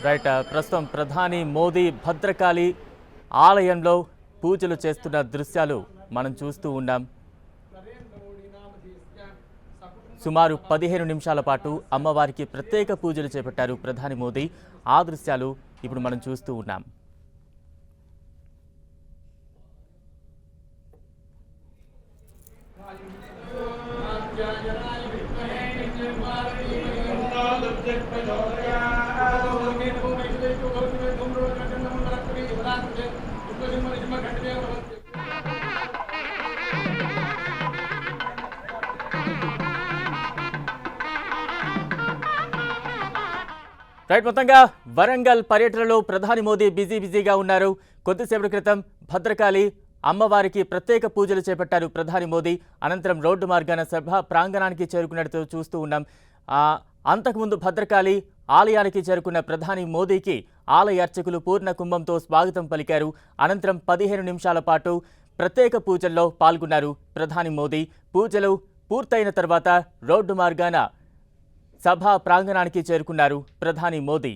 Right. ప్రస్తుతం ప్రధాని మోదీ భద్రకాళి ఆలయంలో పూజలు చేస్తున్న దృశ్యాలు మనం చూస్తూ ఉన్నాం. సుమారు 15 నిమిషాల పాటు అమ్మవారికి ప్రత్యేక పూజలు చేపట్టారు ప్రధాని మోదీ. ఆ దృశ్యాలు ఇప్పుడు మనం చూస్తూ ఉన్నాం. రైట్. మొత్తంగా వరంగల్ పర్యటనలో ప్రధాని మోదీ బిజీగా ఉన్నారు. కొద్దిసేపటి క్రితం భద్రకాళి అమ్మవారికి ప్రత్యేక పూజలు చేపట్టారు ప్రధాని మోదీ. అనంతరం రోడ్డు మార్గాన సభ ప్రాంగణానికి చేరుకున్నట్టు చూస్తూ ఉన్నాం. అంతకుముందు భద్రకాళి ఆలయానికి చేరుకున్న ప్రధాని మోదీకి ఆలయ అర్చకులు పూర్ణ కుంభంతో స్వాగతం పలికారు. అనంతరం 15 నిమిషాల పాటు ప్రత్యేక పూజల్లో పాల్గొన్నారు ప్రధాని మోదీ. పూజలు పూర్తయిన తర్వాత రోడ్డు మార్గాన సభా ప్రాంగణానికి చేరుకున్నారు ప్రధాని మోదీ.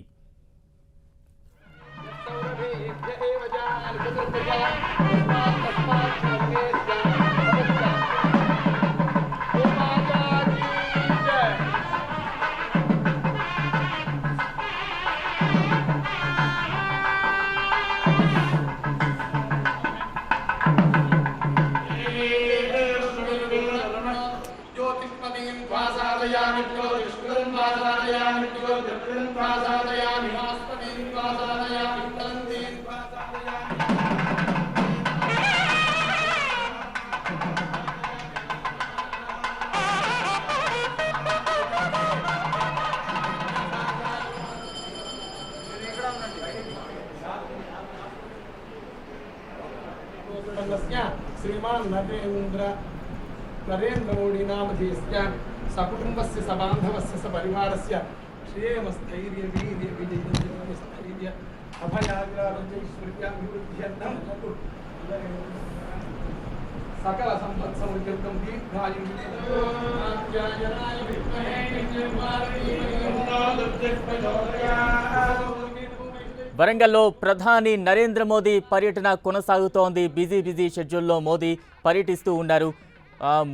श्रीमान नरेंद्र मोदी नामधेयस्य सकुटुंबस्य सबांधवस्य सपरिवारस्य श्रेयमस्थैर्य वीर्य विजयस्थैर्य अभयाग्रारोग्यैश्वर्याभिवृद्ध्यर्थं सकल संपत् समृद्ध्यर्थं दीर्घायुः వరంగల్లో ప్రధాని నరేంద్ర మోదీ పర్యటన కొనసాగుతోంది. బిజీ షెడ్యూల్లో మోదీ పర్యటిస్తూ ఉన్నారు.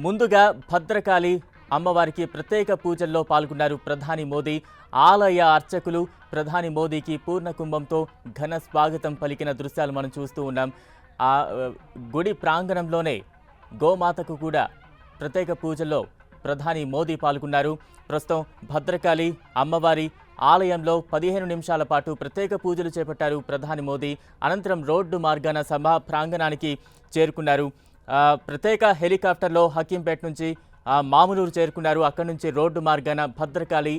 ముందుగా భద్రకాళి అమ్మవారికి ప్రత్యేక పూజల్లో పాల్గొన్నారు ప్రధాని మోదీ. ఆలయ అర్చకులు ప్రధాని మోదీకి పూర్ణ కుంభంతో ఘన స్వాగతం పలికిన దృశ్యాలు మనం చూస్తూ ఉన్నాం. ఆ గుడి ప్రాంగణంలోనే గోమాతకు కూడా ప్రత్యేక పూజల్లో ప్రధాని మోదీ పాల్గొన్నారు. ప్రస్తుతం భద్రకాళి అమ్మవారి ఆలయంలో 15 నిమిషాల పాటు ప్రత్యేక పూజలు చేపట్టారు ప్రధాని మోదీ. అనంతరం రోడ్డు మార్గాన సభా ప్రాంగణానికి చేరుకున్నారు. ప్రత్యేక హెలికాప్టర్లో హకీంపేట నుంచి మాములూరు చేరుకున్నారు. అక్కడి నుంచి రోడ్డు మార్గాన భద్రకాళి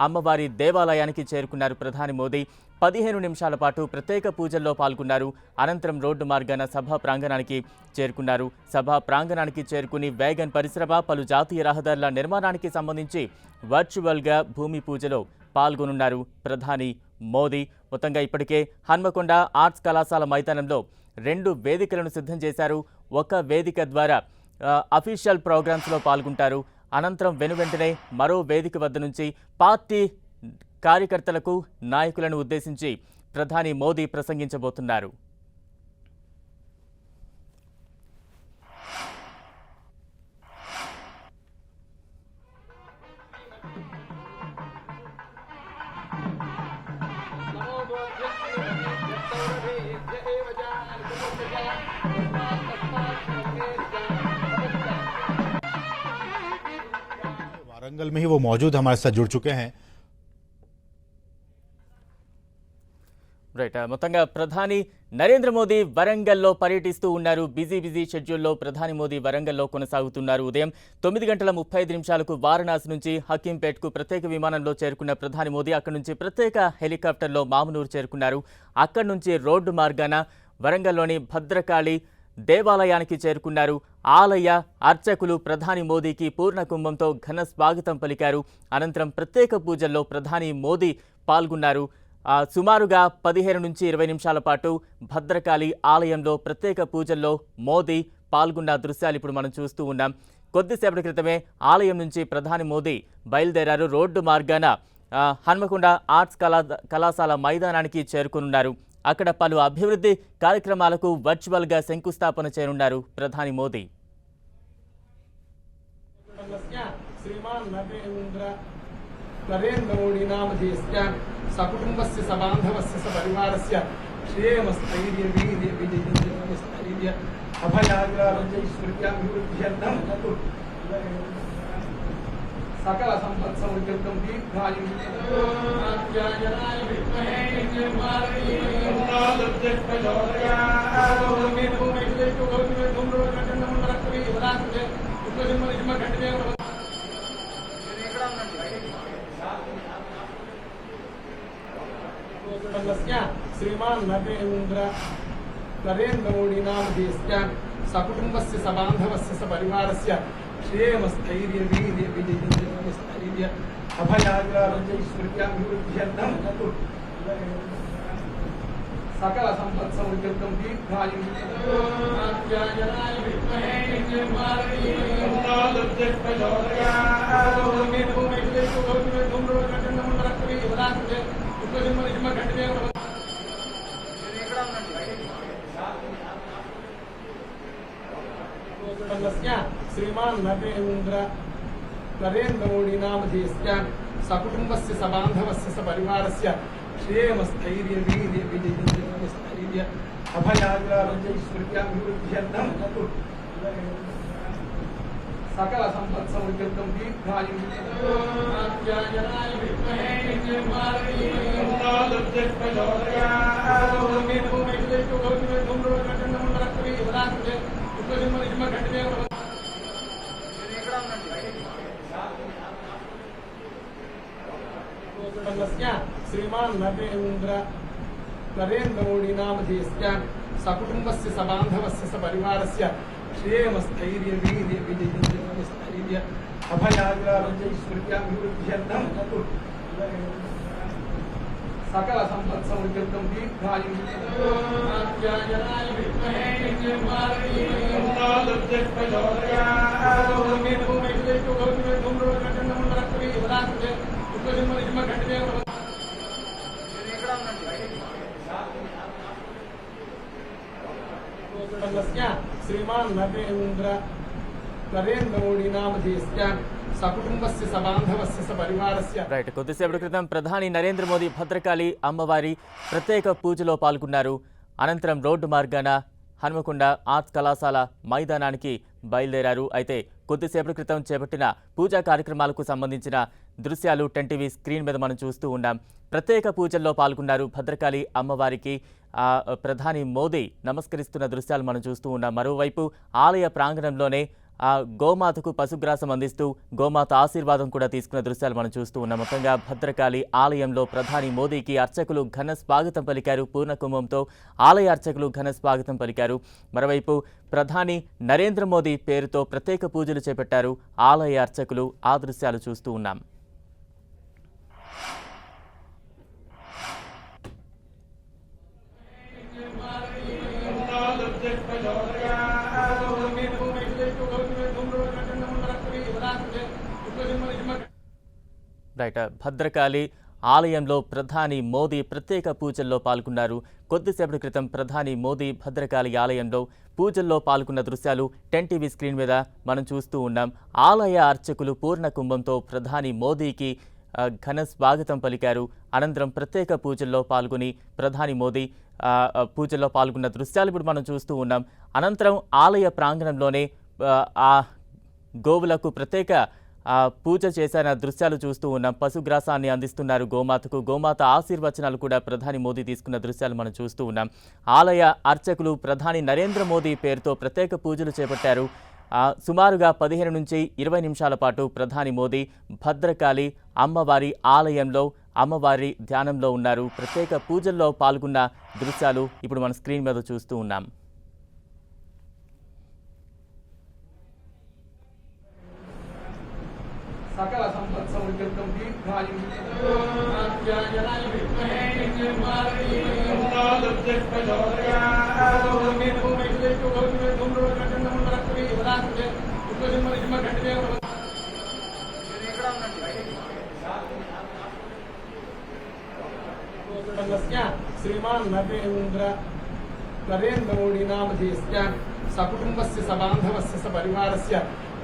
అమ్మవారి దేవాలయానికి చేరుకున్నారు ప్రధాని మోదీ. 15 నిమిషాల పాటు ప్రత్యేక పూజల్లో పాల్గొన్నారు. అనంతరం రోడ్డు మార్గాన సభా ప్రాంగణానికి చేరుకున్నారు. సభా ప్రాంగణానికి చేరుకుని వేగన్ పరిశ్రమ, పలు జాతీయ రహదారుల నిర్మాణానికి సంబంధించి వర్చువల్గా భూమి పూజలో పాల్గొనున్నారు ప్రధాని మోదీ. మొత్తంగా ఇప్పటికే హన్మకొండ ఆర్ట్స్ కళాశాల మైదానంలో 2 వేదికలను సిద్ధం చేశారు. ఒక వేదిక ద్వారా అఫీషియల్ ప్రోగ్రామ్స్లో పాల్గొంటారు. అనంతరం వెనువెంటనే మరో వేదిక వద్ద నుంచి పార్టీ కార్యకర్తలకు, నాయకులను ఉద్దేశించి ప్రధాని మోదీ ప్రసంగించబోతున్నారు. वारंगल में ही वो मौजूद हमारे साथ जुड़ चुके हैं. రైట్. మొత్తంగా ప్రధాని నరేంద్ర మోదీ వరంగల్లో పర్యటిస్తూ ఉన్నారు. బిజీ షెడ్యూల్లో ప్రధాని మోదీ వరంగల్లో కొనసాగుతున్నారు. ఉదయం 9:35 వారణాసి నుంచి హకీంపేట్కు ప్రత్యేక విమానంలో చేరుకున్న ప్రధాని మోదీ అక్కడి నుంచి ప్రత్యేక హెలికాప్టర్లో మామునూరు చేరుకున్నారు. అక్కడి నుంచి రోడ్డు మార్గాన వరంగల్లోని భద్రకాళి దేవాలయానికి చేరుకున్నారు. ఆలయ అర్చకులు ప్రధాని మోదీకి పూర్ణ కుంభంతో ఘన స్వాగతం పలికారు. అనంతరం ప్రత్యేక పూజల్లో ప్రధాని మోదీ పాల్గొన్నారు. సుమారుగా 15 నుంచి 20 నిమిషాల పాటు భద్రకాళి ఆలయంలో ప్రత్యేక పూజల్లో మోదీ పాల్గొన్న దృశ్యాలు ఇప్పుడు మనం చూస్తూ ఉన్నాం. కొద్దిసేపటి క్రితమే ఆలయం నుంచి ప్రధాని మోదీ బయలుదేరారు. రోడ్డు మార్గాన హన్మకొండ ఆర్ట్స్ కళాశాల మైదానానికి చేరుకున్నారు. అక్కడ పలు అభివృద్ధి కార్యక్రమాలకు వర్చువల్గా శంకుస్థాపన చేయనున్నారు ప్రధాని మోదీ. श्रीमान नरेंद्र मोदी नामधेयस्य सकुटुंबस्य सबान्धवस्य सपरिवारस्य श्रेयमस्थैर्यवीर्य विजयस्थैर्य अभयाग्रारोग्यैश्वर्याभिवृद्ध्यर्थं सकल संपत् समृद्धिं दीर्घायुर्जनाय विद्महे श्रीमान नरेंद्र मोदी नामधेयस्य सकुटुंबस्य सबान्धवस्य सपरिवारस्य श्रेयमस्थैर्यवीर्य विजयस्थैर्य अभयाग्रारोग्यैश्वर्याभिवृद्ध्यर्थं सकल संपत् समृद्धिं दीर्घायुर्जनाय विद्महे श्रीमान नरेंद्र मोदी नामधेयस्य सकुटुंबस्य सबान्धवस्य सपरिवारस्य श्रेयमस्थैर्यवीर्य विजयस्थैर्य अभयाग्रारोग्यैश्वर्याभिवृद्ध्यर्थं सकल संपत् समृद्धिं दीर्घायुर्जनाय विद्महे श्रीमान नरेंद्र मोदी नामधेयस्य सकुटुंबस्य सबान्धवस्य सपरिवारस्य श्रेयमस्थैर्यवीर्य विजयस्थैर्य अभयाग्रारोग्यैश्वर्याभिवृद्ध्यर्थं सकल संपत् समृद्धिं दीर्घायुर्जनाय विद्महे श्रीमान नरेंद्र मोदी नामधेयस्य సకుటుంబస్య సబాంధవస్య సపరివారస్య. రైట్. కొద్దిసేపటి క్రితం ప్రధాని నరేంద్ర మోదీ భద్రకాళి అమ్మవారి ప్రత్యేక పూజలో పాల్గొన్నారు. అనంతరం రోడ్డు మార్గాన హన్మకొండ ఆర్ట్స్ కళాశాల మైదానానికి బయలుదేరారు. అయితే కొద్దిసేపటి క్రితం చేపట్టిన పూజా కార్యక్రమాలకు సంబంధించిన దృశ్యాలు 10 టీవీ స్క్రీన్ మీద మనం చూస్తూ ఉన్నాం. ప్రత్యేక పూజల్లో పాల్గొన్నారు భద్రకాళి అమ్మవారికి ప్రధాని మోదీ నమస్కరిస్తున్న దృశ్యాలు మనం చూస్తూ ఉన్నాం. మరోవైపు ఆలయ ప్రాంగణంలోనే గోమాతకు పశుగ్రాసం అందిస్తూ గోమాత ఆశీర్వాదం కూడా తీసుకున్న దృశ్యాలు మనం చూస్తూ ఉన్నాం. మొత్తంగా భద్రకాళి ఆలయంలో ప్రధాని మోదీకి అర్చకులు ఘన స్వాగతం పలికారు. పూర్ణ కుంభంతో ఆలయ అర్చకులు ఘన స్వాగతం పలికారు. మరోవైపు ప్రధాని నరేంద్ర మోదీ పేరుతో ప్రత్యేక పూజలు చేపట్టారు ఆలయ అర్చకులు. ఆ దృశ్యాలు చూస్తూ ఉన్నాం. రైట్. భద్రకాళి ఆలయంలో ప్రధాని మోదీ ప్రత్యేక పూజల్లో పాల్గొన్నారు. కొద్దిసేపటి క్రితం ప్రధాని మోదీ భద్రకాళి ఆలయంలో పూజల్లో పాల్గొన్న దృశ్యాలు 10 టీవీ స్క్రీన్ మీద మనం చూస్తూ ఉన్నాం. ఆలయ అర్చకులు పూర్ణ కుంభంతో ప్రధాని మోదీకి ఘన స్వాగతం పలికారు. అనంతరం ప్రత్యేక పూజల్లో పాల్గొని ప్రధాని మోదీ పూజల్లో పాల్గొన్న దృశ్యాలు ఇప్పుడు మనం చూస్తూ ఉన్నాం. అనంతరం ఆలయ ప్రాంగణంలోనే ఆ గోవులకు ప్రత్యేక పూజ చేసిన దృశ్యాలు చూస్తూ ఉన్నాం. పశుగ్రాసాన్ని అందిస్తున్నారు గోమాతకు. గోమాత ఆశీర్వచనాలు కూడా ప్రధాని మోదీ తీసుకున్న దృశ్యాలు మనం చూస్తూ ఉన్నాం. ఆలయ అర్చకులు ప్రధాని నరేంద్ర మోదీ పేరుతో ప్రత్యేక పూజలు చేపట్టారు. సుమారుగా 15 నుంచి 20 నిమిషాల పాటు ప్రధాని మోదీ భద్రకాళి అమ్మవారి ఆలయంలో అమ్మవారి ధ్యానంలో ఉన్నారు. ప్రత్యేక పూజల్లో పాల్గొన్న దృశ్యాలు ఇప్పుడు మన స్క్రీన్ మీద చూస్తూ ఉన్నాం. सकल संपत् समृद्धिं दीर्घायुर्जनाय विद्महे श्रीमान नरेंद्र मोदी नामधेयस्य सकुटुंबस्य सबान्धवस्य सपरिवारस्य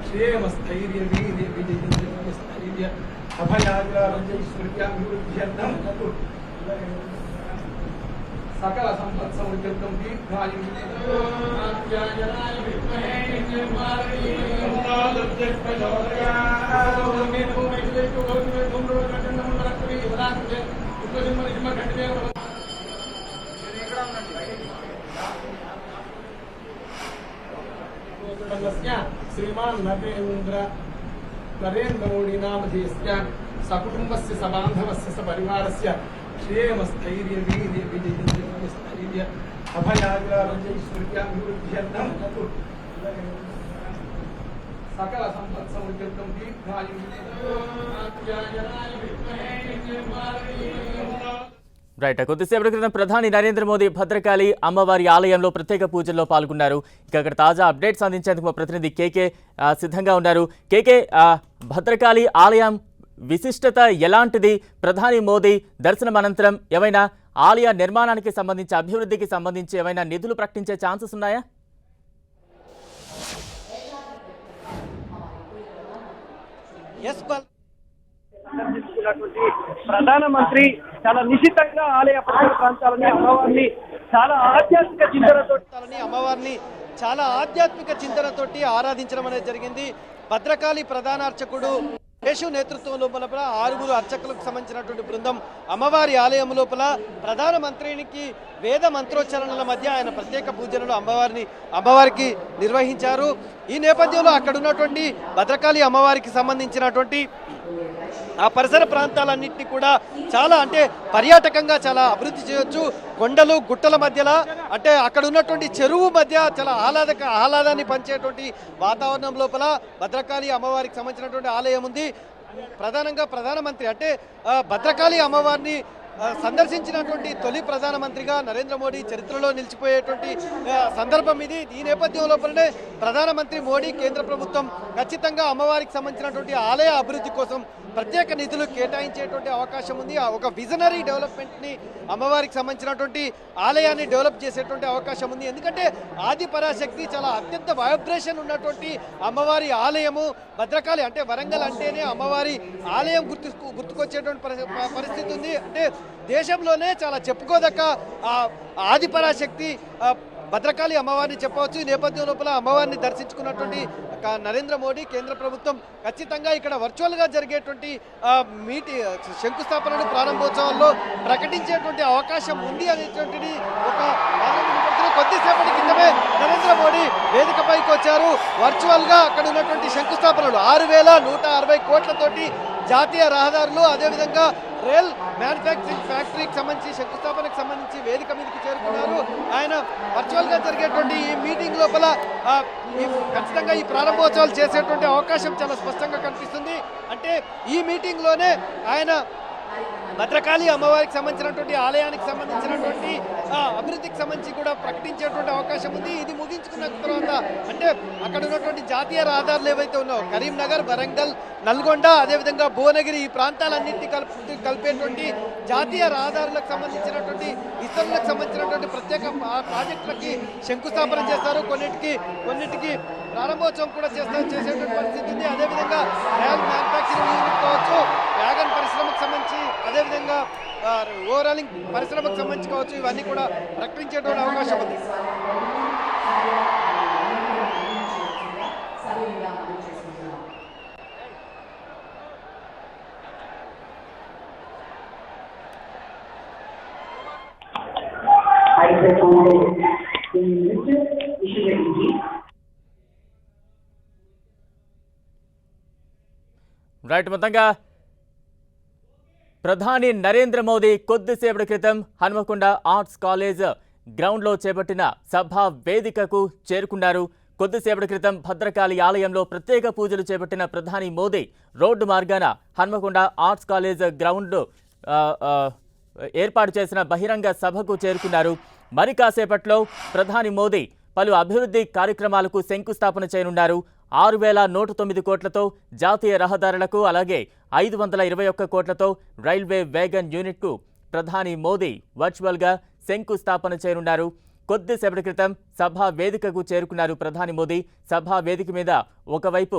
श्रेयमस्थैर्य वीर्य विजयस्थैर्य अभयाग्रारञ्जैश्वर्याभिवृद्ध्यर्थं सकल संपत् समृद्धिर्गं दीर्घायुः आज्ञायनाय विद्महे श्रीमान नरेंद्र मोदी नामधेयस्य सकुटुंबस्य सबान्धवस्य सपरिवारस्य श्रेयमस्थैर्य वीर्य विजयस्थैर्य अभयाग्रारञ्जैश्वर्याभिवृद्ध्यर्थं सकल संपत् समृद्धिर्गं दीर्घायुः आज्ञायनाय विद्महे రైట్ కొద్దిసేపటి క్రితం ప్రధాని నరేంద్ర మోదీ భద్రకాళి అమ్మవారి ఆలయంలో ప్రత్యేక పూజల్లో పాల్గొన్నారు. ఇక అక్కడ తాజా అప్డేట్స్ అందించేందుకు మా ప్రతినిధి కేకే సిద్ధంగా ఉన్నారు. కేకే, భద్రకాళి ఆలయం విశిష్టత ఎలాంటిది? ప్రధాని మోదీ దర్శనం అనంతరం ఏమైనా ఆలయ నిర్మాణానికి సంబంధించి, అభివృద్ధికి సంబంధించి ఏమైనా నిధులు ప్రకటించే ఛాన్సెస్ ఉన్నాయా? ప్రధానమంత్రి చాలా నిశితంగా ఆలయ పరిసర ప్రాంతాలని చాలా ఆధ్యాత్మిక చింతనతోటి ఆరాధించడం అనేది జరిగింది. భద్రకాళి ప్రధాన అర్చకుడు యేసు నేతృత్వం లోపల 6 అర్చకులకు సంబంధించినటువంటి బృందం అమ్మవారి ఆలయం లోపల ప్రధానమంత్రికి వేద మంత్రోచ్చరణల మధ్య ఆయన ప్రత్యేక పూజలను అమ్మవారికి నిర్వహించారు. ఈ నేపథ్యంలో అక్కడ ఉన్నటువంటి భద్రకాళి అమ్మవారికి సంబంధించినటువంటి ఆ పరిసర ప్రాంతాలన్నింటినీ కూడా చాలా పర్యాటకంగా చాలా అభివృద్ధి చేయొచ్చు. కొండలు గుట్టల మధ్యలో అక్కడ ఉన్నటువంటి చెరువు మధ్య చాలా ఆహ్లాదాన్ని పంచేటువంటి వాతావరణం లోపల భద్రకాళి అమ్మవారికి సంబంధించినటువంటి ఆలయం ఉంది. ప్రధానంగా ప్రధానమంత్రి భద్రకాళి అమ్మవారిని సందర్శించినటువంటి తొలి ప్రధానమంత్రిగా నరేంద్ర మోడీ చరిత్రలో నిలిచిపోయేటువంటి సందర్భం ఇది. ఈ నేపథ్యం లోపలనే ప్రధానమంత్రి మోడీ కేంద్ర ప్రభుత్వం ఖచ్చితంగా అమ్మవారికి సంబంధించినటువంటి ఆలయ అభివృద్ధి కోసం ప్రత్యేక నిధులు కేటాయించేటువంటి అవకాశం ఉంది. ఒక విజనరీ డెవలప్మెంట్ ని అమ్మవారికి సంబంధించినటువంటి ఆలయాన్ని డెవలప్ చేసేటువంటి అవకాశం ఉంది. ఎందుకంటే ఆది పరాశక్తి చాలా అత్యంత వైబ్రేషన్ ఉన్నటువంటి అమ్మవారి ఆలయము భద్రకాళి. వరంగల్ అంటేనే అమ్మవారి ఆలయం గుర్తుకొచ్చేటువంటి పరిస్థితి ఉంది. దేశంలోనే చాలా చెప్పుకోదక్క ఆది పరాశక్తి భద్రకాళి అమ్మవారిని చెప్పవచ్చు. ఈ నేపథ్యం లోపల అమ్మవారిని దర్శించుకున్నటువంటి నరేంద్ర మోడీ కేంద్ర ప్రభుత్వం ఖచ్చితంగా ఇక్కడ వర్చువల్గా జరిగేటువంటి శంకుస్థాపనలు ప్రారంభోత్సవాల్లో ప్రకటించేటువంటి అవకాశం ఉంది అనేటువంటిది కొద్దిసేపటి క్రితమే నరేంద్ర మోడీ వేదికపైకి వచ్చారు. వర్చువల్గా అక్కడ ఉన్నటువంటి శంకుస్థాపనలు 6,160 కోట్లతోటి జాతీయ రహదారులు, అదేవిధంగా రైల్ మ్యానుఫ్యాక్చరింగ్ ఫ్యాక్టరీకి సంబంధించి శంకుస్థాపనకు సంబంధించి వేదిక మీదకి చేరుకున్నారు. ఆయన వర్చువల్ గా జరిగేటువంటి ఈ మీటింగ్ లోపల ఖచ్చితంగా ఈ ప్రారంభోత్సవాలు చేసేటువంటి అవకాశం చాలా స్పష్టంగా కనిపిస్తుంది. ఈ మీటింగ్ లోనే ఆయన భద్రకాళి అమ్మవారికి సంబంధించినటువంటి ఆలయానికి సంబంధించినటువంటి అభివృద్ధికి సంబంధించి కూడా ప్రకటించేటువంటి అవకాశం ఉంది. ఇది ముగించుకున్న తర్వాత అక్కడ ఉన్నటువంటి జాతీయ రహదారులు ఏవైతే ఉన్నాయో కరీంనగర్, వరంగల్, నల్గొండ, అదేవిధంగా భువనగిరి ఈ ప్రాంతాలన్నింటినీ కలిపేటువంటి జాతీయ రహదారులకు సంబంధించినటువంటి ఇతరులకు సంబంధించినటువంటి ప్రత్యేక ప్రాజెక్టులకి శంకుస్థాపన చేస్తారు. కొన్నిటికి ప్రారంభోత్సవం కూడా చేసేటువంటి పరిస్థితి ఉంది. అదేవిధంగా రైల్ మ్యానుఫ్యాక్చరింగ్ యూనిట్ కావచ్చు, వ్యాగన్ పరిశ్రమకు సంబంధించి, అదేవిధంగా ఓవరాలింగ్ పరిశ్రమకు సంబంధించి కావచ్చు, ఇవన్నీ కూడా ప్రకటించేటువంటి అవకాశం ఉంది. రైట్, మొత్తంగా ప్రధాని నరేంద్ర మోదీ కొద్దిసేపటి క్రితం హన్మకొండ ఆర్ట్స్ కాలేజ్ గ్రౌండ్లో చేపట్టిన సభా వేదికకు చేరుకున్నారు. కొద్దిసేపటి క్రితం భద్రకాళి ఆలయంలో ప్రత్యేక పూజలు చేపట్టిన ప్రధాని మోదీ రోడ్డు మార్గాన హన్మకొండ ఆర్ట్స్ కాలేజ్ గ్రౌండ్ ఏర్పాటు చేసిన బహిరంగ సభకు చేరుకున్నారు. మరి కాసేపట్లో ప్రధాని మోదీ పలు అభివృద్ధి కార్యక్రమాలకు శంకుస్థాపన చేయనున్నారు. 6,109 కోట్లతో జాతీయ రహదారులకు, అలాగే 521 కోట్లతో రైల్వే వేగన్ యూనిట్కు ప్రధాని మోదీ వర్చువల్గా శంకుస్థాపన చేయనున్నారు. కొద్దిసేపటి క్రితం సభా వేదికకు చేరుకున్నారు ప్రధాని మోదీ. సభా వేదిక మీద ఒకవైపు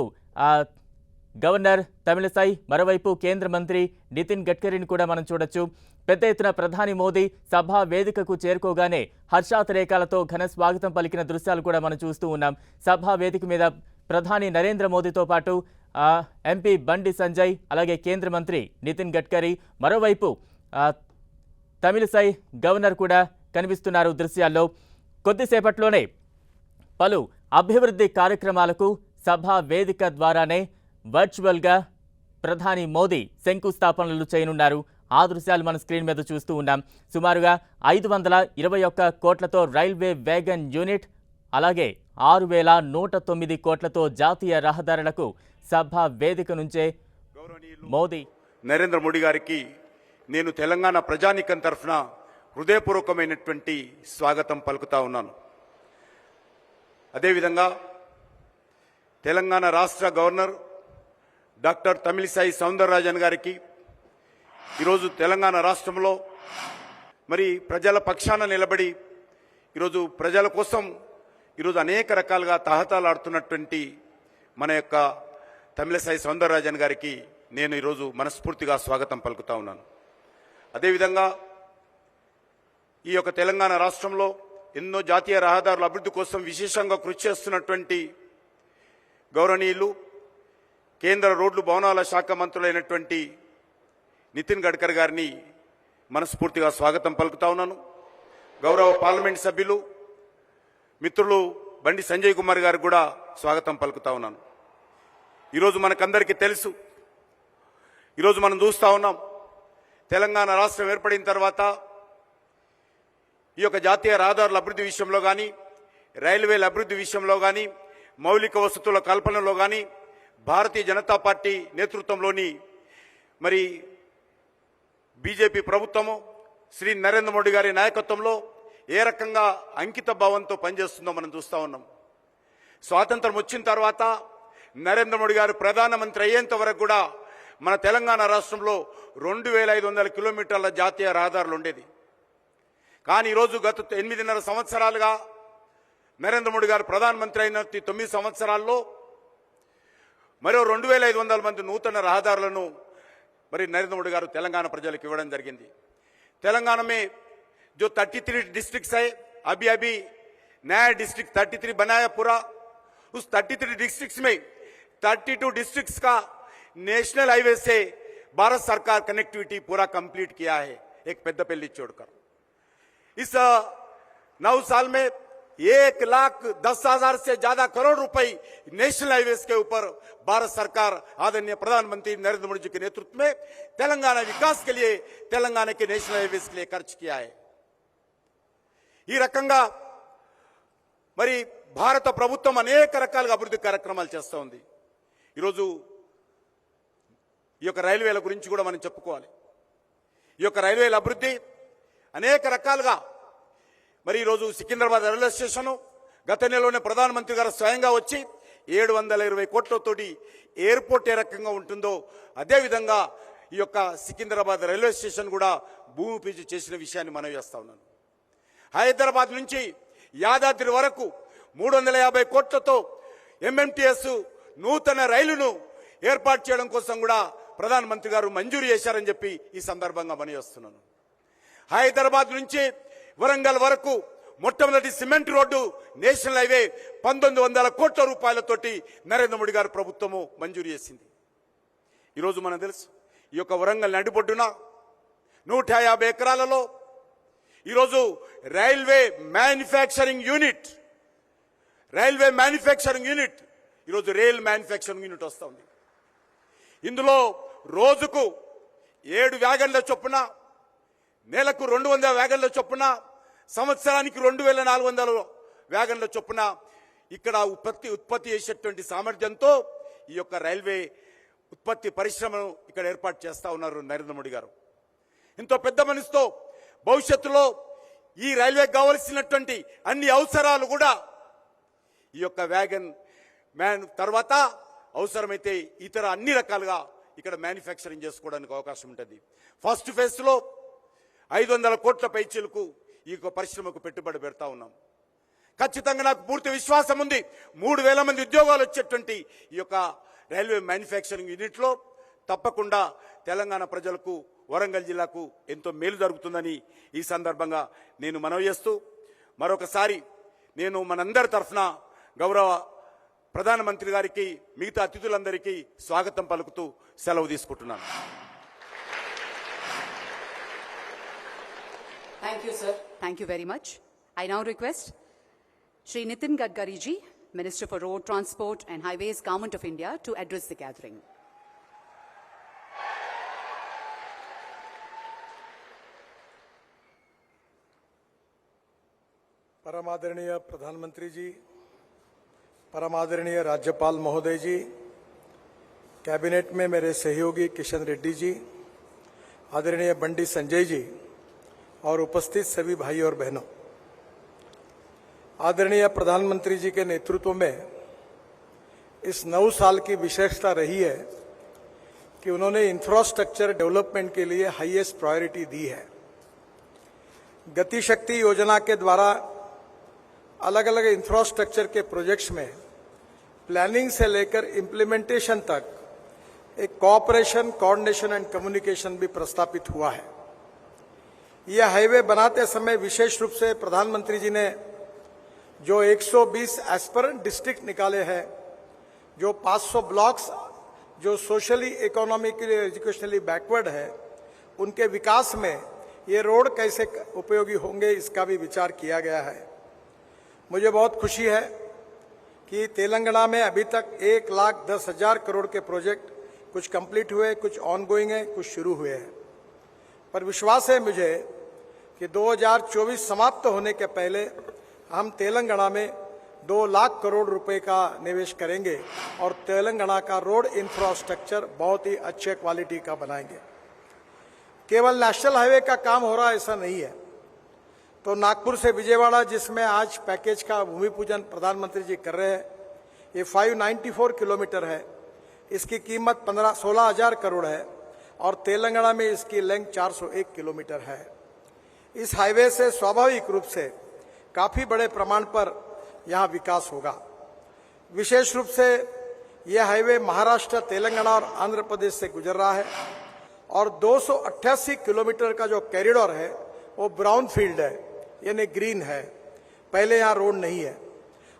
గవర్నర్ తమిళసై, మరోవైపు కేంద్ర మంత్రి నితిన్ గడ్కరీని కూడా మనం చూడొచ్చు. పెద్ద ఎత్తున ప్రధాని మోదీ సభా వేదికకు చేరుకోగానే హర్షాతిరేకాలతో ఘన స్వాగతం పలికిన దృశ్యాలు కూడా మనం చూస్తూ ఉన్నాం. సభా వేదిక మీద ప్రధాని నరేంద్ర మోదీతో పాటు ఎంపీ బండి సంజయ్, అలాగే కేంద్ర మంత్రి నితిన్ గడ్కరీ, మరోవైపు తమిళసై గవర్నర్ కూడా కనిపిస్తున్నారు దృశ్యాల్లో. కొద్దిసేపట్లోనే పలు అభివృద్ధి కార్యక్రమాలకు సభా వేదిక ద్వారానే వర్చువల్గా ప్రధాని మోదీ శంకుస్థాపనలు చేయనున్నారు. ఆ దృశ్యాలు మన స్క్రీన్ మీద చూస్తూ ఉన్నాం. సుమారుగా 521 కోట్లతో రైల్వే వేగన్ యూనిట్, అలాగే 6109 కోట్లతో జాతీయ రహదారులకు సభా వేదిక నుంచే మోదీ నరేంద్ర మోడీ గారికి నేను తెలంగాణ ప్రజానీకం తరఫున హృదయపూర్వకమైనటువంటి స్వాగతం పలుకుతా ఉన్నాను. అదేవిధంగా తెలంగాణ రాష్ట్ర గవర్నర్ డాక్టర్ తమిళిసై సౌందరరాజన్ గారికి ఈరోజు తెలంగాణ రాష్ట్రంలో మరి ప్రజల పక్షాన నిలబడి ఈరోజు ప్రజల కోసం ఈరోజు అనేక రకాలుగా తహతలాడుతున్నటువంటి మన యొక్క తమిళిసై సౌందరరాజన్ గారికి నేను ఈరోజు మనస్ఫూర్తిగా స్వాగతం పలుకుతా ఉన్నాను. అదేవిధంగా ఈ యొక్క తెలంగాణ రాష్ట్రంలో ఎన్నో జాతీయ రహదారుల అభివృద్ధి కోసం విశేషంగా కృషి చేస్తున్నటువంటి గౌరవనీయులు కేంద్ర రోడ్లు భవనాల శాఖ మంత్రులైనటువంటి నితిన్ గడ్కరీ గారిని మనస్ఫూర్తిగా స్వాగతం పలుకుతా ఉన్నాను. గౌరవ పార్లమెంట్ సభ్యులు మిత్రులు బండి సంజయ్ కుమార్ గారికి కూడా స్వాగతం పలుకుతా ఉన్నాను. ఈరోజు మనకందరికీ తెలుసు, ఈరోజు మనం చూస్తూ ఉన్నాం, తెలంగాణ రాష్ట్రం ఏర్పడిన తర్వాత ఈ యొక్క జాతీయ రహదారుల అభివృద్ధి విషయంలో కానీ, రైల్వేల అభివృద్ధి విషయంలో కానీ, మౌలిక వసతుల కల్పనలో కానీ భారతీయ జనతా పార్టీ నేతృత్వంలోని మరి బీజేపీ ప్రభుత్వము శ్రీ నరేంద్ర మోడీ గారి నాయకత్వంలో ఏ రకంగా అంకిత భావంతో పనిచేస్తుందో మనం చూస్తూ ఉన్నాం. స్వాతంత్రం వచ్చిన తర్వాత నరేంద్ర మోడీ గారు ప్రధానమంత్రి అయ్యేంత వరకు కూడా మన తెలంగాణ రాష్ట్రంలో 2500 కిలోమీటర్ల జాతీయ రహదారులు ఉండేది. కానీ ఈరోజు గత 8.5 సంవత్సరాలుగా నరేంద్ర మోడీ గారు ప్రధానమంత్రి అయిన 9 సంవత్సరాల్లో మరో 2500 మంది నూతన రహదారులను మరి నరేంద్ర మోడీ గారు తెలంగాణ ప్రజలకు ఇవ్వడం జరిగింది. తెలంగాణ में जो 33 डिस्ट्रिक्ट्स है, अभी अभी नया डिस्ट्रिक्ट 33 बनाया पूरा. उस 33 डिस्ट्रिक्ट्स में 32 डिस्ट्रिक्ट्स का नेशनल हाईवे से भारत सरकार कनेक्टिविटी पूरा कंप्लीट किया है, एक पेद्दपल्ली छोड़कर. इस 9 साल में 1,10,000 से ज्यादा करोड़ रुपए नेशनल हाईवे के ऊपर भारत सरकार आदरणीय प्रधानमंत्री नरेंद्र मोदी जी के नेतृत्व में तेलंगाना विकास के लिए, तेलंगाना के नेशनल हाईवे के लिए खर्च किया है. ఈ రకంగా మరి భారత ప్రభుత్వం అనేక రకాలుగా అభివృద్ధి కార్యక్రమాలు చేస్తూ ఉంది. ఈరోజు ఈ యొక్క రైల్వేల గురించి కూడా మనం చెప్పుకోవాలి. ఈ యొక్క రైల్వేల అభివృద్ధి అనేక రకాలుగా మరి ఈరోజు సికింద్రాబాద్ రైల్వే స్టేషన్ గత నెలలోనే ప్రధానమంత్రి గారు స్వయంగా వచ్చి 720 కోట్లతోటి ఎయిర్పోర్ట్ ఏ రకంగా ఉంటుందో అదేవిధంగా ఈ యొక్క సికింద్రాబాద్ రైల్వే స్టేషన్ కూడా భూమి పూజ చేసిన విషయాన్ని మనం చేస్తా ఉన్నాను. హైదరాబాద్ నుంచి యాదాద్రి వరకు 350 కోట్లతో ఎంఎంటీఎస్ నూతన రైలును ఏర్పాటు చేయడం కోసం కూడా ప్రధానమంత్రి గారు మంజూరు చేశారని చెప్పి ఈ సందర్భంగా మనం చేస్తున్నాను. హైదరాబాద్ నుంచి వరంగల్ వరకు మొట్టమొదటి సిమెంట్ రోడ్డు నేషనల్ హైవే 1900 కోట్ల రూపాయలతోటి నరేంద్ర మోడీ గారు ప్రభుత్వము మంజూరు చేసింది. ఈరోజు మనకు తెలుసు, ఈ యొక్క వరంగల్ నడిబొడ్డున 150 ఎకరాలలో ఈరోజు రైల్వే మ్యానుఫ్యాక్చరింగ్ యూనిట్ ఈరోజు రైల్ మ్యానుఫ్యాక్చరింగ్ యూనిట్ వస్తూ ఉంది. ఇందులో రోజుకు 7 వ్యాగన్ల చొప్పున, నెలకు 200 వ్యాగన్ల చొప్పున, సంవత్సరానికి 2400 వ్యాగన్ల చొప్పున ఇక్కడ ఉత్పత్తి చేసేటువంటి సామర్థ్యంతో ఈ యొక్క రైల్వే ఉత్పత్తి పరిశ్రమను ఇక్కడ ఏర్పాటు చేస్తా ఉన్నారు నరేంద్ర మోడీ గారు. ఎంతో పెద్ద మనసుతో భవిష్యత్తులో ఈ రైల్వే కావలసినటువంటి అన్ని అవసరాలు కూడా ఈ యొక్క వ్యాగన్ మ్యాన్ తర్వాత అవసరమైతే ఇతర అన్ని రకాలుగా ఇక్కడ మ్యానుఫ్యాక్చరింగ్ చేసుకోవడానికి అవకాశం ఉంటుంది. ఫస్ట్ ఫేజ్ లో 500 కోట్ల పైచీలకు ఈ యొక్క పరిశ్రమకు పెట్టుబడి పెడతా ఉన్నాం. ఖచ్చితంగా నాకు పూర్తి విశ్వాసం ఉంది 3000 మంది ఉద్యోగాలు వచ్చేటువంటి ఈ యొక్క రైల్వే మ్యానుఫ్యాక్చరింగ్ యూనిట్లో తప్పకుండా తెలంగాణ ప్రజలకు వరంగల్ జిల్లాకు ఎంతో మేలు జరుగుతుందని ఈ సందర్భంగా నేను మనవి చేస్తూ మరొకసారి నేను మనందరి తరఫున గౌరవ ప్రధానమంత్రి గారికి మిగతా అతిథులందరికీ స్వాగతం పలుకుతూ సెలవు తీసుకుంటున్నాను. Thank you, sir. Thank you very much. I now request Shri Nitin Gadkari ji, Minister for Road Transport and Highways, Government of India, to address the gathering. परमादरणीय प्रधानमंत्री जी, परमादरणीय राज्यपाल महोदय जी, कैबिनेट में मेरे सहयोगी किशन रेड्डी जी, आदरणीय बंडी संजय जी और उपस्थित सभी भाई और बहनों, आदरणीय प्रधानमंत्री जी के नेतृत्व में इस 9 साल की विशेषता रही है कि उन्होंने इंफ्रास्ट्रक्चर डेवलपमेंट के लिए हाईएस्ट प्रायोरिटी दी है। गति शक्ति योजना के द्वारा अलग अलग इंफ्रास्ट्रक्चर के प्रोजेक्ट्स में प्लानिंग से लेकर इम्प्लीमेंटेशन तक एक कोऑपरेशन, कोऑर्डिनेशन एंड कम्युनिकेशन भी प्रस्तापित हुआ है। यह हाईवे बनाते समय विशेष रूप से प्रधानमंत्री जी ने जो 120 एस्पिरेंट डिस्ट्रिक्ट निकाले हैं, जो 500 ब्लॉक्स जो सोशली, इकोनॉमिकली, एजुकेशनली बैकवर्ड है, उनके विकास में ये रोड कैसे उपयोगी होंगे इसका भी विचार किया गया है। मुझे बहुत खुशी है कि तेलंगाना में अभी तक 1,10,000 करोड़ के प्रोजेक्ट कुछ कंप्लीट हुए, कुछ ऑनगोइंग है, कुछ शुरू हुए हैं। पर विश्वास है मुझे कि 2024 समाप्त होने के पहले हम तेलंगाना में 2 लाख करोड़ रुपए का निवेश करेंगे और तेलंगाना का रोड इंफ्रास्ट्रक्चर बहुत ही अच्छे क्वालिटी का बनाएंगे। केवल नेशनल हाईवे का काम हो रहा ऐसा नहीं है। तो नागपुर से विजयवाड़ा, जिसमें आज पैकेज का भूमि पूजन प्रधानमंत्री जी कर रहे हैं, ये 594 किलोमीटर है। इसकी कीमत 16,000 करोड़ है और तेलंगाना में इसकी लेंथ 401 किलोमीटर है। इस हाईवे से स्वाभाविक रूप से काफी बड़े प्रमाण पर यहाँ विकास होगा। विशेष रूप से यह हाईवे महाराष्ट्र, तेलंगाना और आंध्र प्रदेश से गुजर रहा है और 288 किलोमीटर का जो कॉरिडोर है वो ब्राउन फील्ड है, यानी ग्रीन है। पहले यहाँ रोड नहीं है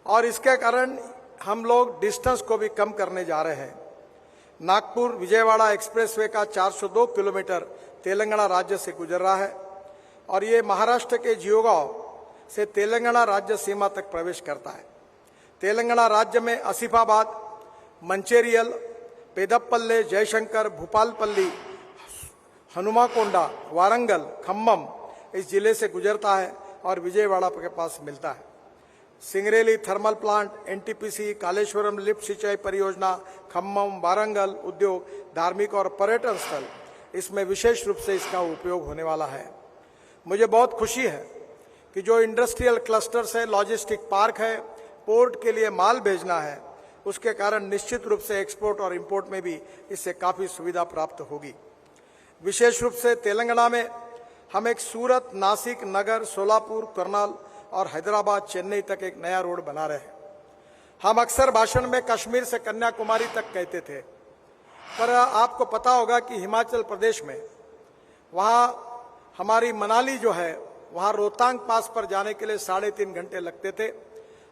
और इसके कारण हम लोग डिस्टेंस को भी कम करने जा रहे हैं। नागपुर विजयवाड़ा एक्सप्रेसवे का 402 किलोमीटर तेलंगाना राज्य से गुजर रहा है और ये महाराष्ट्र के जियोगांव से तेलंगाना राज्य सीमा तक प्रवेश करता है। तेलंगाना राज्य में आसिफाबाद, मंचेरियल, पेदप्पल्ले, जयशंकर, भूपालपल्ली, हनुमाकोंडा, वारंगल, खम्मम इस जिले से गुजरता है और विजयवाड़ा के पास मिलता है। Singareni thermal plant, NTPC, Kaleshwaram lift सिंचाई परियोजना, खम्मम, वारंगल उद्योग, धार्मिक और पर्यटन स्थल, इसमें विशेष रूप से इसका उपयोग होने वाला है। मुझे बहुत खुशी है कि जो इंडस्ट्रियल क्लस्टर्स है, लॉजिस्टिक पार्क है, पोर्ट के लिए माल भेजना है, उसके कारण निश्चित रूप से एक्सपोर्ट और इंपोर्ट में भी इससे काफ़ी सुविधा प्राप्त होगी। विशेष रूप से तेलंगाना में हम एक सूरत, नासिक, नगर, सोलापुर, करनाल और हैदराबाद, चेन्नई तक एक नया रोड बना रहे हैं। हम अक्सर भाषण में कश्मीर से कन्याकुमारी तक कहते थे, पर आपको पता होगा कि हिमाचल प्रदेश में वहाँ हमारी मनाली जो है, वहाँ रोहतांग पास पर जाने के लिए 3.5 घंटे लगते थे।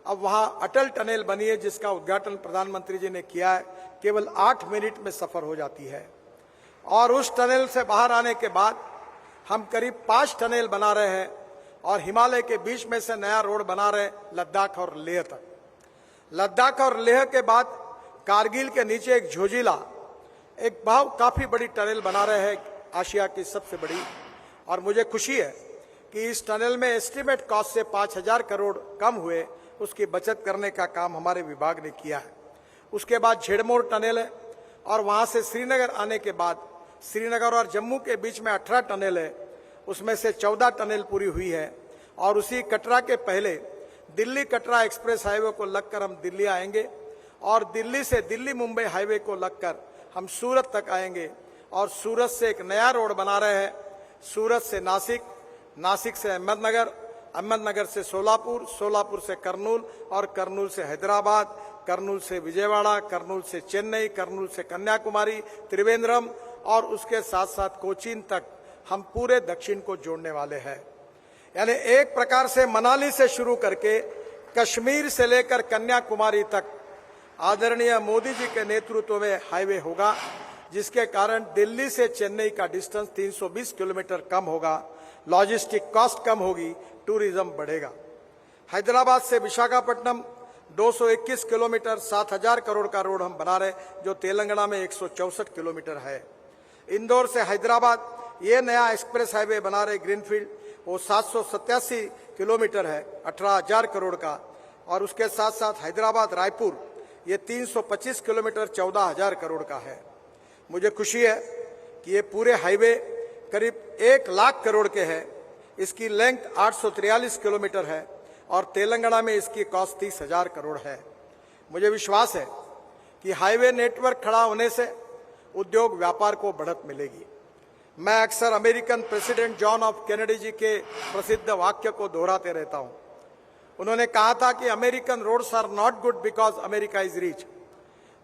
अब वहाँ अटल टनल बनी है जिसका उद्घाटन प्रधानमंत्री जी ने किया है, केवल 8 मिनट में सफर हो जाती है। और उस टनल से बाहर आने के बाद हम करीब 5 टनल बना रहे हैं और हिमालय के बीच में से नया रोड बना रहे लद्दाख और लेह तक। लद्दाख और लेह के बाद कारगिल के नीचे एक झोजिला, एक काफी बड़ी टनल बना रहे हैं, आशिया की सबसे बड़ी। और मुझे खुशी है कि इस टनल में एस्टिमेट कॉस्ट से 5,000 करोड़ कम हुए, उसकी बचत करने का काम हमारे विभाग ने किया है। उसके बाद झेड़मोर टनल है और वहां से श्रीनगर आने के बाद श्रीनगर और जम्मू के बीच में 18 टनल है, उसमें से 14 टनल पूरी हुई है। और उसी कटरा के पहले दिल्ली कटरा एक्सप्रेस हाईवे को लगकर हम दिल्ली आएंगे और दिल्ली से दिल्ली मुंबई हाईवे को लगकर हम सूरत तक आएंगे और सूरत से एक नया रोड बना रहे हैं सूरत से नासिक, नासिक से अहमदनगर, अहमदनगर से सोलापुर, सोलापुर से कर्नूल और कर्नूल से हैदराबाद, कर्नूल से विजयवाड़ा, कर्नूल से चेन्नई, कर्नूल से कन्याकुमारी, त्रिवेंद्रम और उसके साथ साथ कोचीन तक हम पूरे दक्षिण को जोड़ने वाले हैं। यानी एक प्रकार से मनाली से शुरू करके कश्मीर से लेकर कन्याकुमारी तक आदरणीय मोदी जी के नेतृत्व में हाईवे होगा, जिसके कारण दिल्ली से चेन्नई का डिस्टेंस 320 किलोमीटर कम होगा, लॉजिस्टिक कॉस्ट कम होगी, टूरिज्म बढ़ेगा। हैदराबाद से विशाखापट्टनम 221 किलोमीटर 7,000 करोड़ का रोड हम बना रहे, जो तेलंगाना में 164 किलोमीटर है। इंदौर से हैदराबाद ये नया एक्सप्रेस हाईवे बना रहे ग्रीनफील्ड, वो 787 किलोमीटर है, 18,000 करोड़ का। और उसके साथ साथ हैदराबाद रायपुर ये 325 किलोमीटर 14,000 करोड़ का है। मुझे खुशी है कि ये पूरे हाईवे करीब 1 लाख करोड़ के हैं। इसकी लेंथ 843 किलोमीटर है और तेलंगाना में इसकी कॉस्ट 30,000 करोड़ है। मुझे विश्वास है कि हाईवे नेटवर्क खड़ा होने से उद्योग व्यापार को बढ़त मिलेगी। मैं अक्सर American president John F Kennedy ji के प्रसिद्ध वाक्य को दोहराते रहता हूं। उन्होंने कहा था कि American roads are not good because America is rich,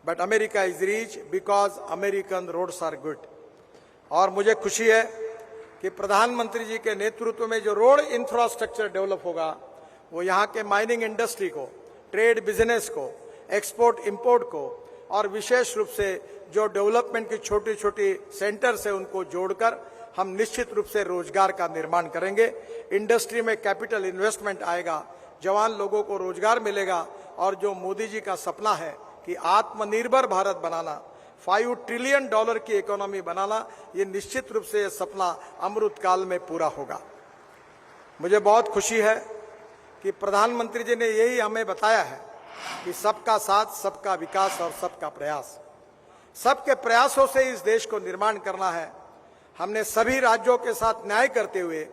but America is rich because American roads are good. और मुझे खुशी है कि प्रधानमंत्री जी के नेतृत्व में जो रोड इंफ्रास्ट्रक्चर डेवलप होगा, वो यहाँ के माइनिंग इंडस्ट्री को, ट्रेड बिजनेस को, एक्सपोर्ट इंपोर्ट को और विशेष रूप से जो डेवलपमेंट की छोटी छोटी सेंटर से उनको जोड़कर हम निश्चित रूप से रोजगार का निर्माण करेंगे। इंडस्ट्री में कैपिटल इन्वेस्टमेंट आएगा, जवान लोगों को रोजगार मिलेगा और जो मोदी जी का सपना है कि आत्मनिर्भर भारत बनाना, $5 ट्रिलियन की इकोनॉमी बनाना, ये निश्चित रूप से ये सपना अमृत काल में पूरा होगा। मुझे बहुत खुशी है कि प्रधानमंत्री जी ने यही हमें बताया है कि सबका साथ, सबका विकास और सबका प्रयास। सबके प्रयासों से इस देश को निर्माण करना है। हमने सभी राज्यों के साथ न्याय करते हुए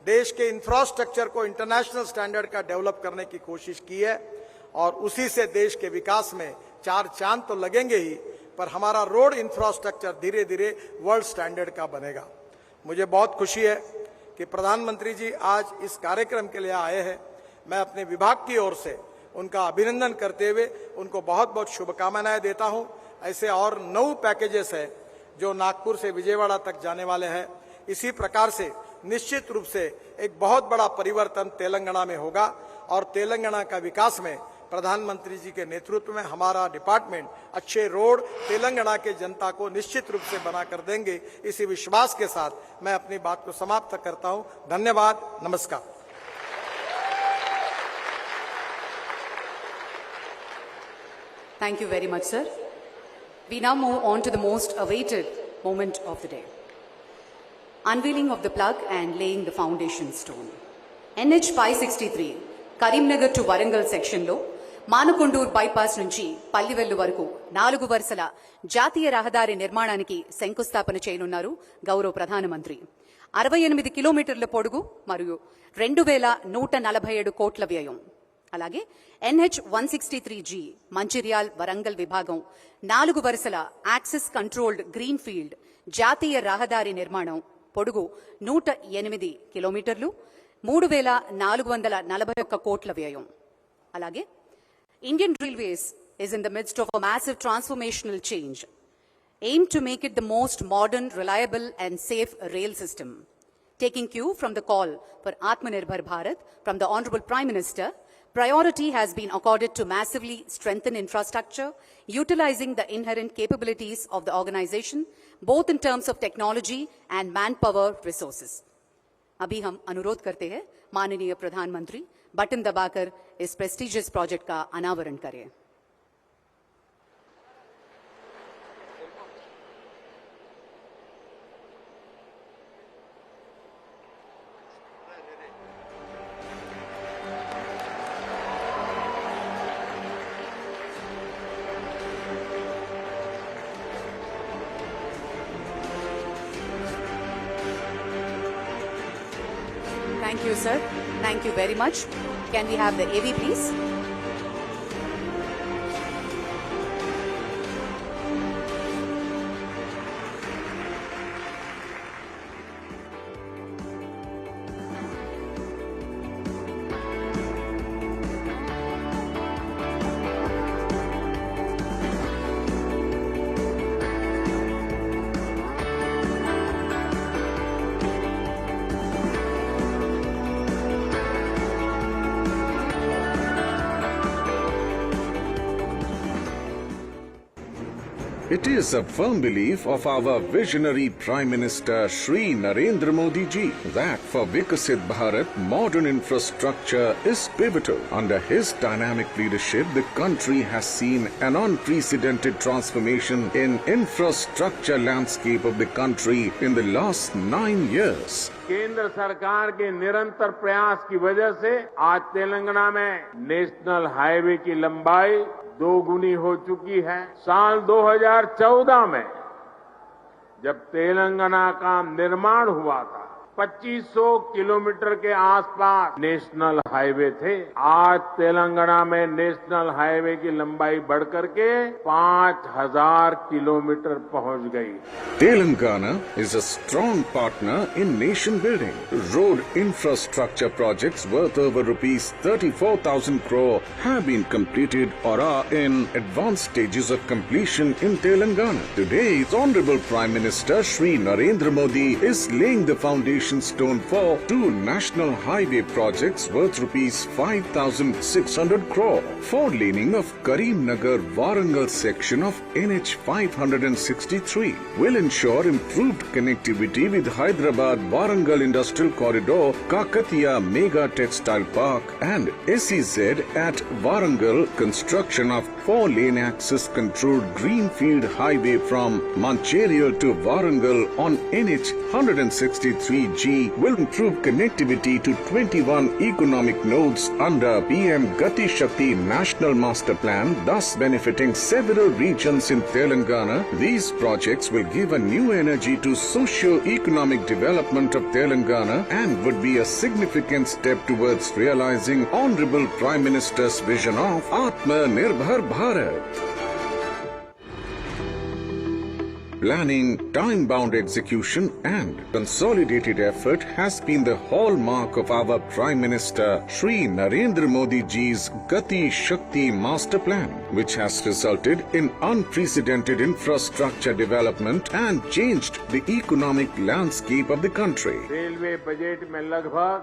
देश के इंफ्रास्ट्रक्चर को इंटरनेशनल स्टैंडर्ड का डेवलप करने की कोशिश की है और उसी से देश के विकास में 4 चांद तो लगेंगे ही, पर हमारा रोड इंफ्रास्ट्रक्चर धीरे धीरे वर्ल्ड स्टैंडर्ड का बनेगा। मुझे बहुत खुशी है कि प्रधानमंत्री जी आज इस कार्यक्रम के लिए आए हैं। मैं अपने विभाग की ओर से उनका अभिनंदन करते हुए उनको बहुत बहुत शुभकामनाएं देता हूं। ऐसे और 9 पैकेजेस है जो नागपुर से विजयवाड़ा तक जाने वाले हैं। इसी प्रकार से निश्चित रूप से एक बहुत बड़ा परिवर्तन तेलंगाना में होगा और तेलंगाना का विकास में प्रधानमंत्री जी के नेतृत्व में हमारा डिपार्टमेंट अच्छे रोड तेलंगाना के जनता को निश्चित रूप से बना कर देंगे। इसी विश्वास के साथ मैं अपनी बात को समाप्त करता हूं। धन्यवाद, नमस्कार। Thank you very much, sir. We now move on to the most awaited moment of the day. Unveiling of the plug and laying the foundation stone. NH 563, Karimnagar to Warangal section lo, Manakondur bypass నుంచి పల్లివెల్లు వరకు 4 వరుసల జాతీయ రహదారి నిర్మాణానికి శంకుస్థాపన చేయనున్నారు గౌరవ ప్రధానమంత్రి. 68 కిలోమీటర్ల పొడుగు మరియు 2147 కోట్ల వ్యయం. అలాగే NH 163G మంచిర్యాల్ వరంగల్ విభాగం 4 వరుసల యాక్సెస్ కంట్రోల్డ్ గ్రీన్ ఫీల్డ్ జాతీయ రహదారి నిర్మాణం పొడుగు 108 కిలోమీటర్లు 3441 కోట్ల వ్యయం. అలాగే Indian Railways is in the midst of a massive transformational change, aimed to make it the most modern, reliable and safe rail system. Taking cue from the call for Atmanirbhar Bharat from the Honorable Prime Minister, priority has been accorded to massively strengthen infrastructure, utilizing the inherent capabilities of the organization, both in terms of technology and manpower resources. अभी हम अनुरोध करते हैं माननीय प्रधानमंत्री button दबाकर इस prestigious project का अनावरण करें. Thank you, sir. Thank you very much. Can we have the AV, please? It is a firm belief of our visionary Prime Minister Shri Narendra Modi ji that for Vikasit Bharat, modern infrastructure is pivotal. Under his dynamic leadership, the country has seen an unprecedented transformation in infrastructure landscape of the country in the last 9 years. केंद्र सरकार के निरंतर प्रयास की वजह से आज तेलंगाना में नेशनल हाईवे की लंबाई 2 गुनी हो चुकी है। साल 2014 में जब तेलंगाना का निर्माण हुआ था 2500 किलोमीटर के आसपास नेशनल हाईवे थे। आज तेलंगाना में नेशनल हाईवे की लंबाई बढ़कर के 5000 किलोमीटर पहुंच गई। Telangana is a strong partner in nation building. Road infrastructure projects worth over rupees 34,000 crore have been completed or are in advanced stages of completion in Telangana. Today's Honorable Prime Minister Shri Narendra Modi is laying the foundation stone for 2 national highway projects worth rupees 5,600 crore. 4-laning of Karimnagar Warangal section of NH 563 will ensure improved connectivity with Hyderabad Warangal Industrial Corridor, Kakatiya Mega Textile Park and SEZ at Warangal. Construction of 4-lane access controlled greenfield highway from Mancherial to Warangal on NH 163G will improve connectivity to 21 economic nodes under PM Gati Shakti National Master Plan, thus benefiting several regions in Telangana. These projects will give a new energy to socio-economic development of Telangana and would be a significant step towards realizing Honorable Prime Minister's vision of Atma Nirbhar Bharat. Planning, time-bound execution and consolidated effort has been the hallmark of our Prime Minister Shri Narendra Modi ji's Gati Shakti Master Plan, which has resulted in unprecedented infrastructure development and changed the economic landscape of the country. Railway budget में लगभग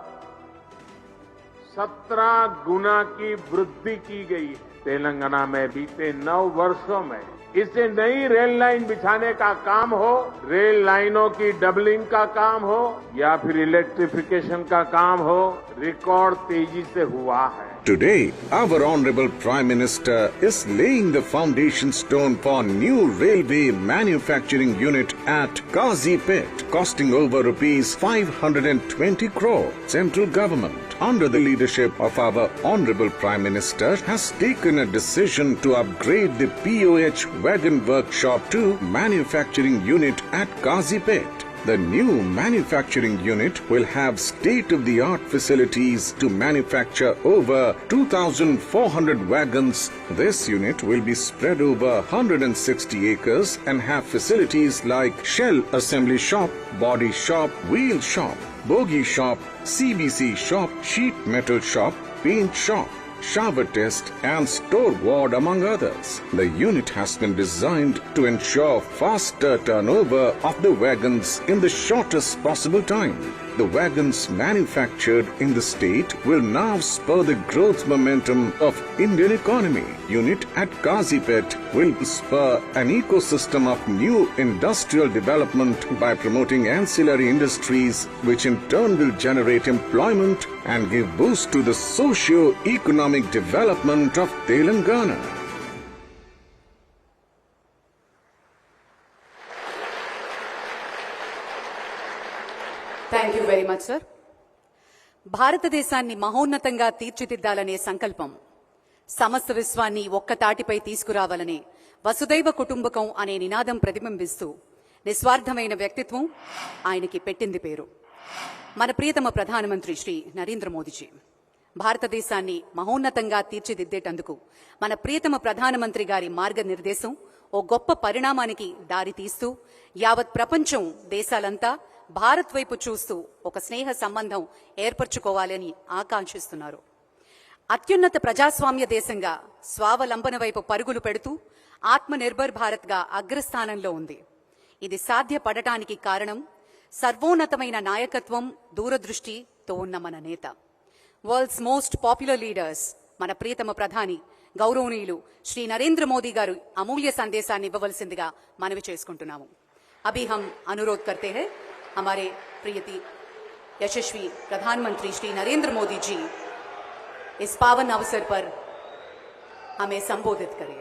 17 गुना की वृद्धि की गई है। तेलंगाना में बीते 9 वर्षों में इससे नई रेल लाइन बिछाने का काम हो, रेल लाइनों की डबलिंग का काम हो या फिर इलेक्ट्रिफिकेशन का काम हो, रिकॉर्ड तेजी से हुआ है। Today, our Honorable Prime Minister is laying the foundation stone for new railway manufacturing unit at Kazipet, costing over rupees 520 crore. Central government, under the leadership of our Honorable Prime Minister, has taken a decision to upgrade the POH wagon workshop to manufacturing unit at Kazipet. The new manufacturing unit will have state-of-the-art facilities to manufacture over 2,400 wagons. This unit will be spread over 160 acres and have facilities like shell assembly shop, body shop, wheel shop, bogie shop, CBC shop, sheet metal shop, paint shop, shower test and store ward among others. The unit has been designed to ensure faster turnover of the wagons in the shortest possible time. The wagons manufactured in the state will now spur the growth momentum of Indian economy. Unit at Kazipet will spur an ecosystem of new industrial development by promoting ancillary industries, which in turn will generate employment and give boost to the socio-economic development of Telangana. Thank you very much sir. భారతదేశాన్ని మహోన్నతంగా తీర్చిదిద్దాలనే సంకల్పం, సమస్త విశ్వాన్ని ఒక్క తాటిపై తీసుకురావాలనే వసుదైవ కుటుంబకం అనే నినాదం ప్రతిబింబిస్తూ నిస్వార్థమైన వ్యక్తిత్వం ఆయనకి పెట్టింది పేరు. మన ప్రియతమ ప్రధానమంత్రి శ్రీ నరేంద్ర మోదీజీ భారతదేశాన్ని మహోన్నతంగా తీర్చిదిద్దేటందుకు మన ప్రియతమ ప్రధానమంత్రి గారి మార్గనిర్దేశం ఓ గొప్ప పరిణామానికి దారి తీస్తూ యావత్ ప్రపంచం, దేశాలంతా భారత్ వైపు చూస్తూ ఒక స్నేహ సంబంధం ఏర్పరచుకోవాలని ఆకాంక్షిస్తున్నారు. అత్యున్నత ప్రజాస్వామ్య దేశంగా స్వావలంబన వైపు పరుగులు పెడుతూ ఆత్మనిర్భర్ భారత్గా అగ్రస్థానంలో ఉంది. ఇది సాధ్యపడటానికి కారణం సర్వోన్నతమైన నాయకత్వం, దూరదృష్టితో ఉన్న మన నేత. వరల్డ్స్ మోస్ట్ పాపులర్ లీడర్స్ మన ప్రియతమ ప్రధాని గౌరవనీయులు శ్రీ నరేంద్ర మోదీ గారు అమూల్య సందేశాన్ని ఇవ్వవలసిందిగా మనవి చేసుకుంటున్నాము. अभी हम अनुरोध करते हैं हमारे प्रियति यशस्वी प्रधानमंत्री श्री नरेंद्र मोदी जी इस पावन अवसर पर हमें संबोधित करें.